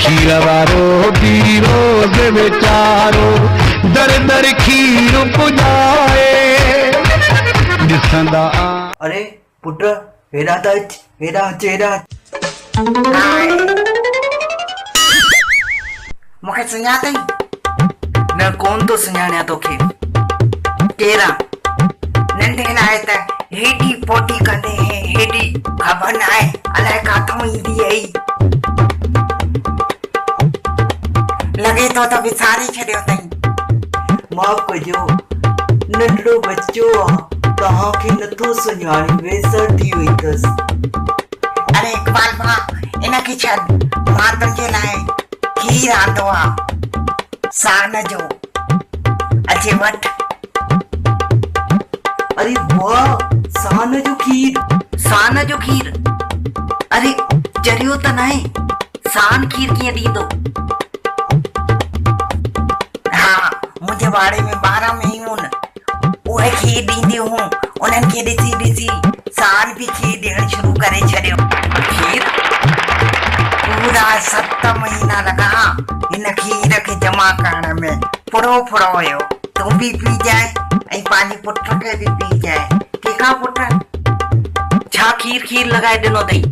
खीर वारो रोज बेचारो दर दर खीर पुॼाए ॾिसंदा। अरे पुट हेॾा त अच, हेॾा अच, हेॾा अच। मूंखे सुञातई? न कोन थो सुञाणिया तोखे। केरा नंढे लाइ त हेॾी पोटी कंदे हेॾी ख़बर न आहे अलाए काथों ईंदी आई। लॻे थो त विसारे छॾियो अथई। माफ़ कजो, नंढड़ो बच्चो आहे, तव्हांखे नथो सुञाणे, वेसर थी वई अथसि। अरे इकबाल भाउ इनखे छॾ, मां तुंहिंजे लाइ खीर आंदो आहे सान जो, अचे वठ। अरे वाह, सान जो खीर। सान जो खीर? अरे जरियो त न आहे, सान खीर कीअं ॾींदो? हा, मुंहिंजे वाड़े में 12 मेयूं उहे खीर ॾींदियूं हूं, उन्हनि खे ॾिसी ॾिसी सान बि खीर ॾियणु शुरू करे छॾियो। खीर पूरा 7 महीना लॻा हिन खीर खे जमा करण में। फुरो फुरो हुयो। तूं बि पी जाए ऐं पंहिंजे पुट खे बि पी जाए, ठीकु आहे पुट? छा खीर खीर लॻाए ॾिनो अथई?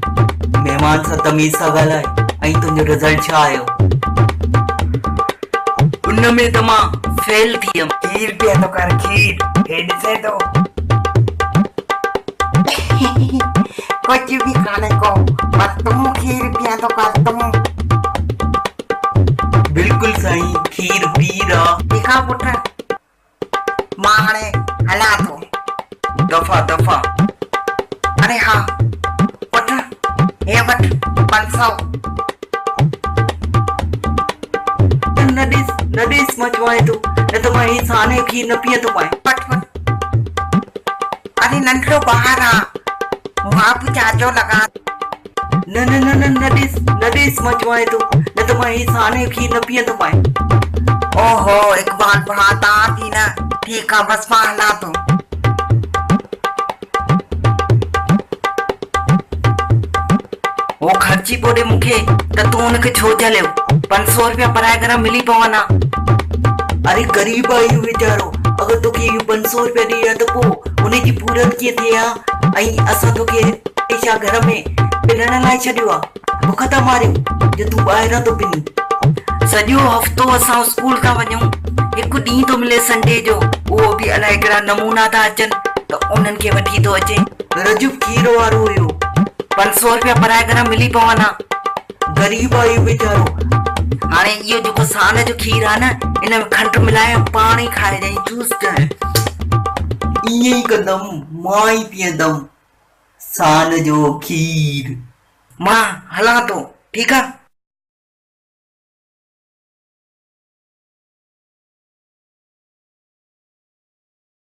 महिमान सां तमीज़ सां ॻाल्हाए। ऐं तुंहिंजो रिज़ल्ट छा आयो? उनमें त मां फेल थी वियमि। खीर पीअंदो कर खीर, हे ॾिसे थो कुझु बि कान्हे को, बस तूं खीर पीअंदो कर तूं। बिल्कुलु साईं, खीर पीर आहे। ठीकु आहे पुट, मां हाणे हलां थो। दफ़ा दफ़ा। अरे हा पुट, हे वठ 500। न ॾिस, न ॾिस, मां चवां थो, न त मां ही सान जो खीर न पीअंदो पाए। वठ वठ। अरे नंढड़ो ॿार आहे, मां बि चाचो लॻा। न न न न न ॾिस, न ॾिस, मां चवां थो, न त मां ही सान जो खीर न पीअंदो पाए। ओहो इकबाल भाउ, तव्हां थी न? ठीकु आहे, बसि मां हलां थो। वो ख़र्ची पोइ ॾे मूंखे, त तूं हुनखे छो झलियो? 500 रुपया पराए घरां मिली पवनि। अरे गरीब आहे इहो वीचारो, अगरि तोखे इहो 500 रुपया ॾे त पोइ हुनजी पूरत कीअं थिए हा? ऐं असां तोखे छा घर में पिनण लाइ छॾियो आहे? बुख था मारियूं जो तूं ॿाहिरां थो पिनी? सॼो हफ़्तो असां स्कूल था वञूं, हिकु ॾींहुं थो मिले संडे जो, उहो बि अलाए कहिड़ा नमूना था अचनि त उन्हनि खे वठी थो अचे। रजुब खीर वारो हुयो, 500 रुपया पराए घरां मिली पवनि हा। गरीब आहे इहो वीचारो। हाणे इहो जेको सान जो खीर आहे न, इन में खंडु मिलाए पाणी खाए जाए, जूस जाए। ईअं ई कंदमि, मां ई पीअंदमि सान जो खीर। मां हलां थो, ठीकु आहे?